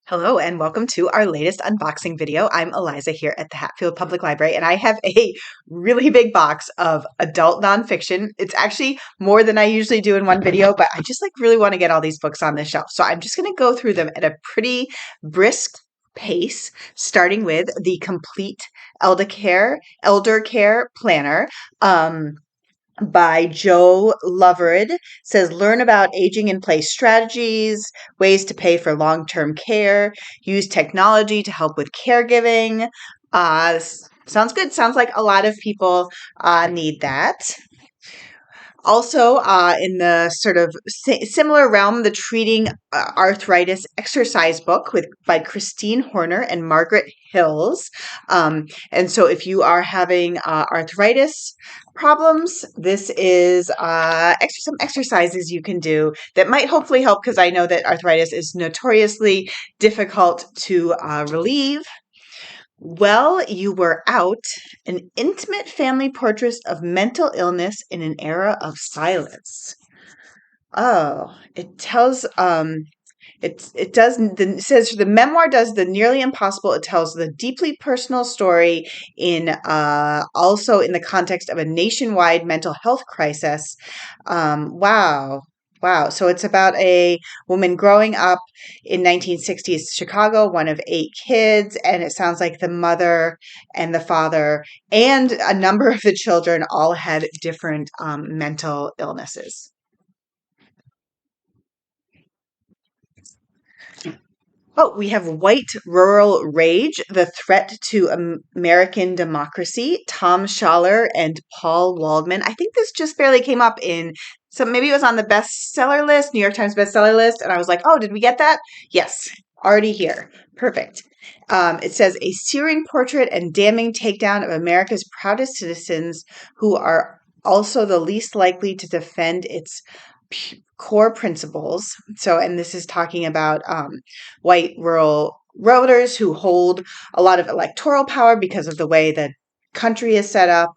Hello and welcome to our latest unboxing video. I'm Eliza here at the Hatfield Public Library and I have a really big box of adult nonfiction. It's actually more than I usually do in one video, but I just really want to get all these books on the shelf. So I'm just going to go through them at a pretty brisk pace, starting with the complete Eldercare planner. By Joe Loverid. Says learn about aging in place strategies, ways to pay for long-term care, use technology to help with caregiving. Sounds good. Sounds like a lot of people need that. Also, in the sort of similar realm, the Treating Arthritis exercise book by Christine Horner and Margaret Hills. And so, if you are having arthritis problems, this is some exercises you can do that might hopefully help, because I know that arthritis is notoriously difficult to relieve. Well, You Were Out, an intimate family portrait of mental illness in an era of silence. Oh, it tells it says the memoir does the nearly impossible. It tells the deeply personal story in also in the context of a nationwide mental health crisis. Wow. Wow. So it's about a woman growing up in 1960s Chicago, one of 8 kids, and it sounds like the mother and the father and a number of the children all had different mental illnesses. Oh, we have White Rural Rage, The Threat to American Democracy, Tom Schaller and Paul Waldman. I think this just barely came up maybe it was on the bestseller list, New York Times bestseller list, and I was like, oh, did we get that? Yes, already here. Perfect. It says a searing portrait and damning takedown of America's proudest citizens who are also the least likely to defend its core principles. So, and this is talking about white rural voters who hold a lot of electoral power because of the way the country is set up.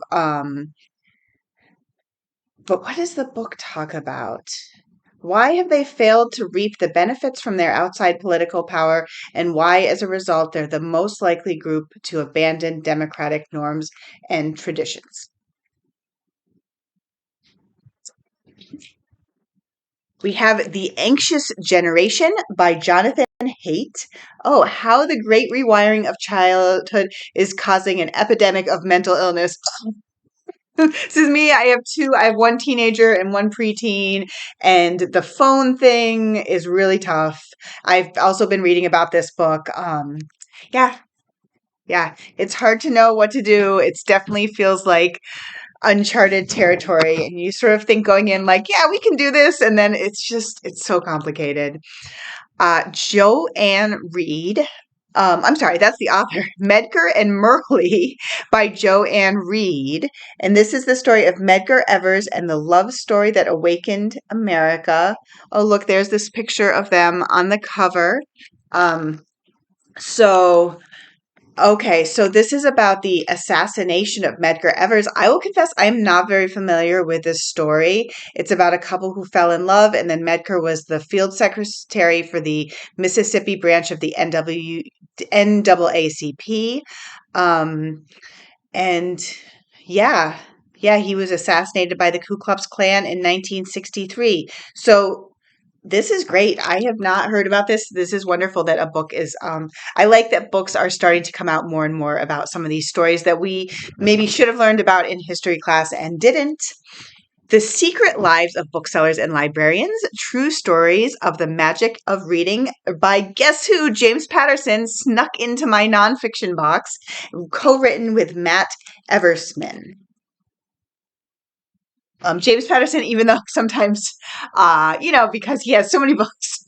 But what does the book talk about? Why have they failed to reap the benefits from their outside political power, and why, as a result, they're the most likely group to abandon democratic norms and traditions? We have The Anxious Generation by Jonathan Haidt. Oh, how the great rewiring of childhood is causing an epidemic of mental illness. This is me. I have two. I have one teenager and one preteen, and the phone thing is really tough. I've also been reading about this book. Yeah, yeah. It's hard to know what to do. It definitely feels like uncharted territory, and you sort of think going in like, yeah, we can do this, and then it's so complicated. Joanne Reid. I'm sorry, that's the author. Medgar and Myrlie by Joanne Reid. And this is the story of Medgar Evers and the love story that awakened America. Oh, look, there's this picture of them on the cover. Um, so Okay, so this is about the assassination of Medgar Evers. I will confess I'm not very familiar with this story. It's about a couple who fell in love, and then Medgar was the field secretary for the Mississippi branch of the NAACP. Um, and yeah, yeah, he was assassinated by the Ku Klux Klan in 1963. So this is great. I have not heard about this. This is wonderful that a book is, I like that books are starting to come out more and more about some of these stories that we maybe should have learned about in history class and didn't. The Secret Lives of Booksellers and Librarians, True Stories of the Magic of Reading by guess who? James Patterson snuck into my nonfiction box, co-written with Matt Eversmann. James Patterson, even though sometimes, because he has so many books,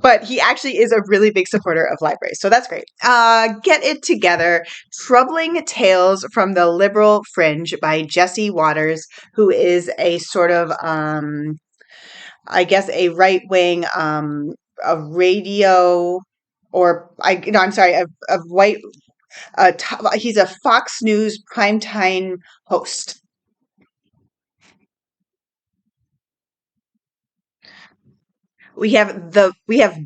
but he actually is a really big supporter of libraries. So that's great. Get It Together, Troubling Tales from the Liberal Fringe by Jesse Waters, who is a sort of, I guess, a right-wing, a radio, or, I'm sorry, a white, he's a Fox News primetime host. We have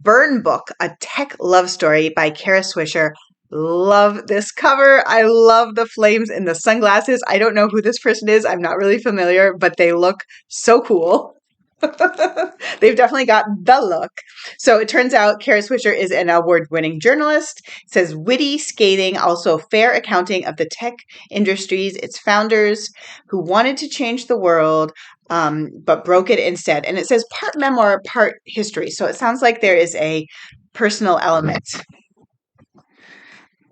Burn Book, a tech love story by Kara Swisher. Love this cover. I love the flames in the sunglasses. I don't know who this person is. I'm not really familiar, but they look so cool. They've definitely got the look. So it turns out Kara Swisher is an award-winning journalist. It says witty, scathing, also fair accounting of the tech industries, its founders who wanted to change the world, but broke it instead. And it says part memoir, part history. So it sounds like there is a personal element.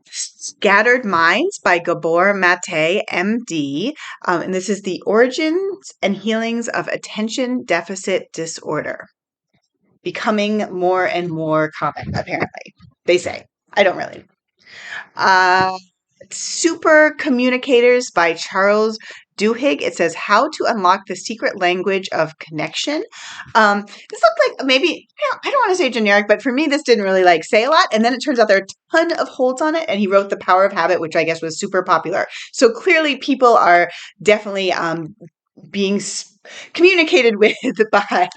Scattered Minds by Gabor Mate, MD. And this is the origins and healings of attention deficit disorder, becoming more and more common, apparently. They say. I don't really. Uh, Super Communicators by Charles Duhigg. It says how to unlock the secret language of connection. This looked like maybe, I don't want to say generic, but for me, this didn't really like say a lot. And then it turns out there are a ton of holds on it. And he wrote The Power of Habit, which I guess was super popular. So clearly people are definitely being communicated with by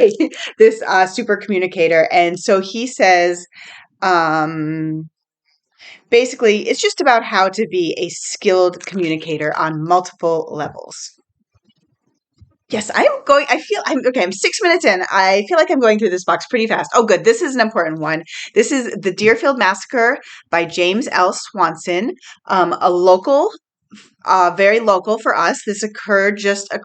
this super communicator. And so he says, basically, it's just about how to be a skilled communicator on multiple levels. Yes, I'm 6 minutes in. I feel like I'm going through this box pretty fast. Oh, good. This is an important one. This is The Deerfield Massacre by James L. Swanson, a local, very local for us. This occurred just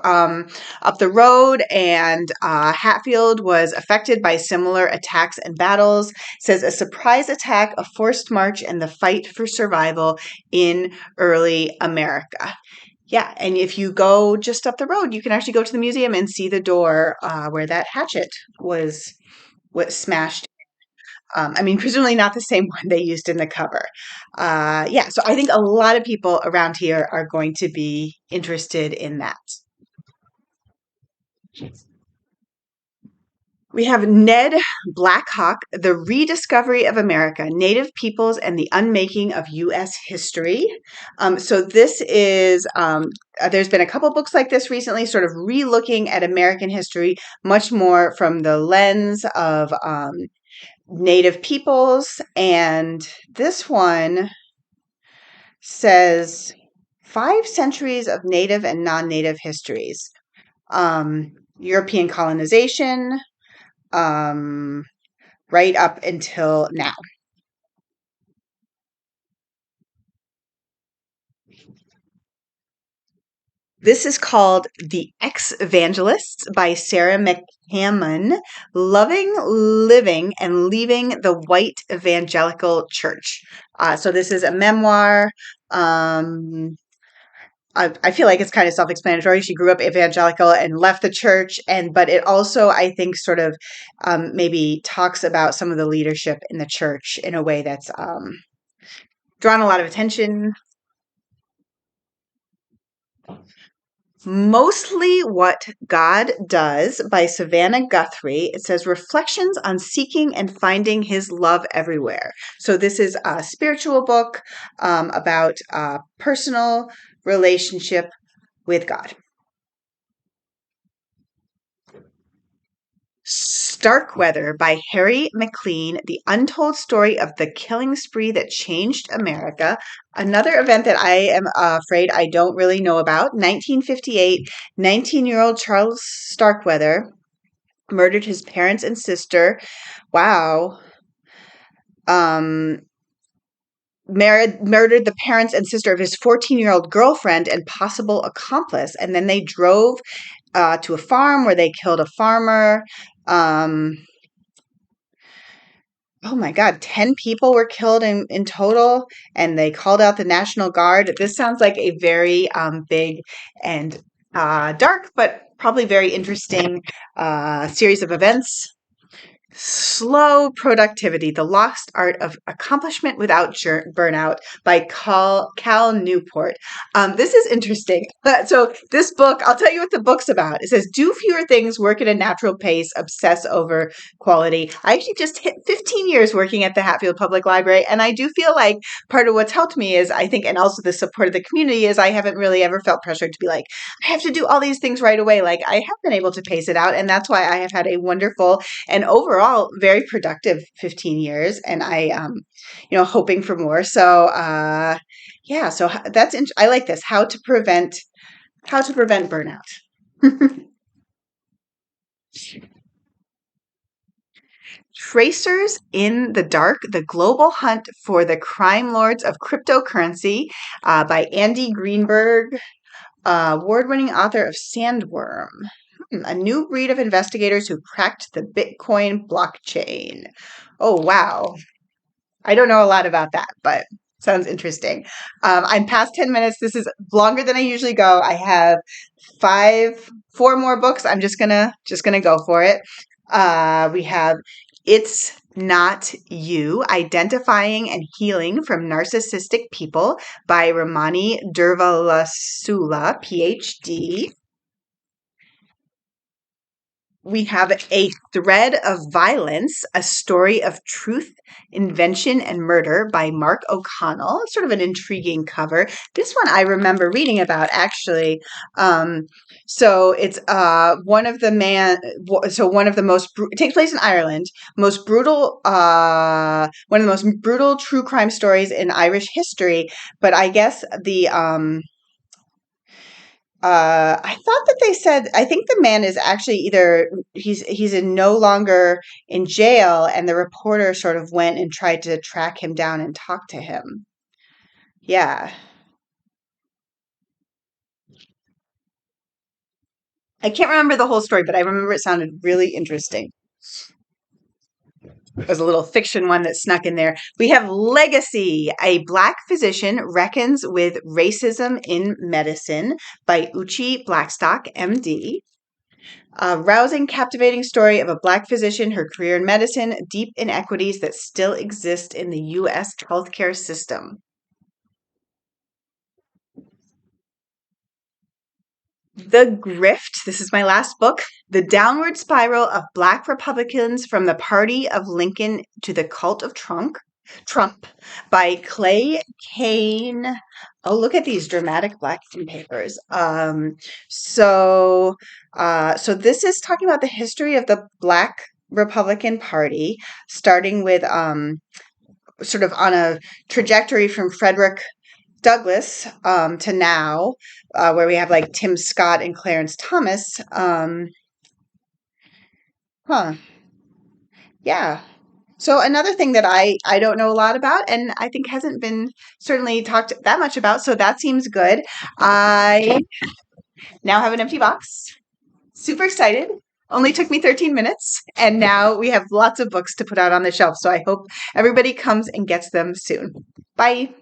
up the road, and Hatfield was affected by similar attacks and battles. It says a surprise attack, a forced march, and the fight for survival in early America. Yeah, and if you go just up the road, you can actually go to the museum and see the door where that hatchet was smashed. Presumably not the same one they used in the cover. Yeah, so I think a lot of people around here are going to be interested in that. We have Ned Blackhawk, The Rediscovery of America, Native Peoples and the Unmaking of U.S. History. So this is, there's been a couple books like this recently, sort of re-looking at American history, much more from the lens of Native peoples. And this one says 5 centuries of Native and non-Native histories. European colonization, right up until now. This is called The EXvangelists by Sarah McCammon, Loving, Living, and Leaving the White Evangelical Church. So this is a memoir. I feel like it's kind of self-explanatory. She grew up evangelical and left the church, but it also, I think, sort of maybe talks about some of the leadership in the church in a way that's drawn a lot of attention. Mostly What God Does by Savannah Guthrie. It says Reflections on Seeking and Finding His Love Everywhere. So this is a spiritual book about personal relationship with God. Starkweather by Harry Maclean, The Untold Story of the Killing Spree That Changed America. Another event that I am afraid I don't really know about. 1958, 19-year-old Charles Starkweather murdered his parents and sister. Wow. Murdered the parents and sister of his 14-year-old girlfriend and possible accomplice. And then they drove to a farm where they killed a farmer. Oh my God, 10 people were killed in total, and they called out the National Guard. This sounds like a very big and dark, but probably very interesting series of events. Slow Productivity, The Lost Art of Accomplishment Without Burnout by Cal Newport. This is interesting. So this book, I'll tell you what the book's about. It says, do fewer things, work at a natural pace, obsess over quality. I actually just hit 15 years working at the Hatfield Public Library, and I do feel like part of what's helped me is, I think, and also the support of the community, is I haven't really ever felt pressured to be like, I have to do all these things right away. Like, I have been able to pace it out, and that's why I have had a wonderful and overall very productive 15 years, and hoping for more. So yeah, so I like this, how to prevent burnout. Tracers in the Dark, The Global Hunt for the Crime Lords of Cryptocurrency, by Andy Greenberg, award-winning author of Sandworm. A new breed of investigators who cracked the Bitcoin blockchain. Oh, wow. I don't know a lot about that, but sounds interesting. I'm past 10 minutes. This is longer than I usually go. I have four more books. I'm just gonna go for it. We have It's Not You, Identifying and Healing from Narcissistic People by Ramani Durvalasula, PhD. We have A Thread of Violence, A Story of Truth, Invention, and Murder by Mark O'Connell. It's sort of an intriguing cover. This one I remember reading about, actually. So it's one of the most, it takes place in Ireland, one of the most brutal true crime stories in Irish history. But I guess I thought that they said, I think the man is actually either he's no longer in jail, and the reporter sort of went and tried to track him down and talk to him. Yeah. I can't remember the whole story, but I remember it sounded really interesting. There's a little fiction one that snuck in there. We have Legacy, A Black Physician Reckons with Racism in Medicine by Uche Blackstock, MD. A rousing, captivating story of a Black physician, her career in medicine, deep inequities that still exist in the U.S. healthcare system. The Grift, this is my last book, The Downward Spiral of Black Republicans from the Party of Lincoln to the Cult of Trump by Clay Kane. Oh, look at these dramatic black papers. So this is talking about the history of the Black Republican Party, starting with sort of on a trajectory from Frederick Douglass to now, where we have like Tim Scott and Clarence Thomas. Huh. Yeah. So another thing that I don't know a lot about, and I think hasn't been certainly talked that much about, so that seems good. I now have an empty box. Super excited. Only took me 13 minutes, and now we have lots of books to put out on the shelf. So I hope everybody comes and gets them soon. Bye.